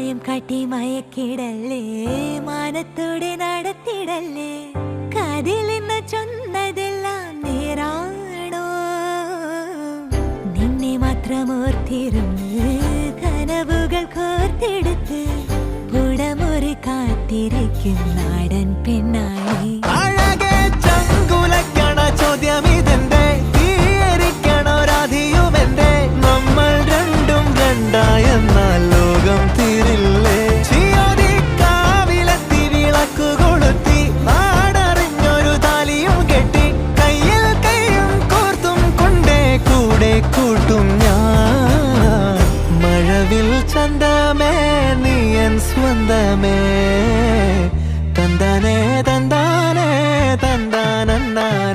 മായം കാട്ടി മയക്കിടല്ലേ, മാനത്തോടെ നടത്തിടല്ലേ, കാതിലിന്ന് ചൊന്നതെല്ലാം നേരാണോ? നിന്നെ മാത്രം ഓർത്തിരുന്ന് കനവുകൾ കോർത്തെടുത്ത് പുടമുറി കാത്തിരിക്കും നാടൻ പെണ്ണായി. അഴകെ ചങ്കുലക്കണ ചോദ്യം ഇതെന്റെ, തീയരിക്കണോ രാധിയുമെന്റെ, നമ്മൾ രണ്ടും രണ്ടായെന്നാൽ ലോകം തീരില്ലേ? കാവിലെത്തി വിളക്കു കൊളുത്തി നാടറിഞ്ഞൊരു താലിയും കെട്ടി കയ്യിൽ കൈയും കോർത്തും കൊണ്ടേ കൂടെ കൂട്ടും ഞാൻ. മഴവിൽ ചന്തമേ നീയൻ സ്വന്തമേ, തന്താനേ തന്താനേ തന്താനേ.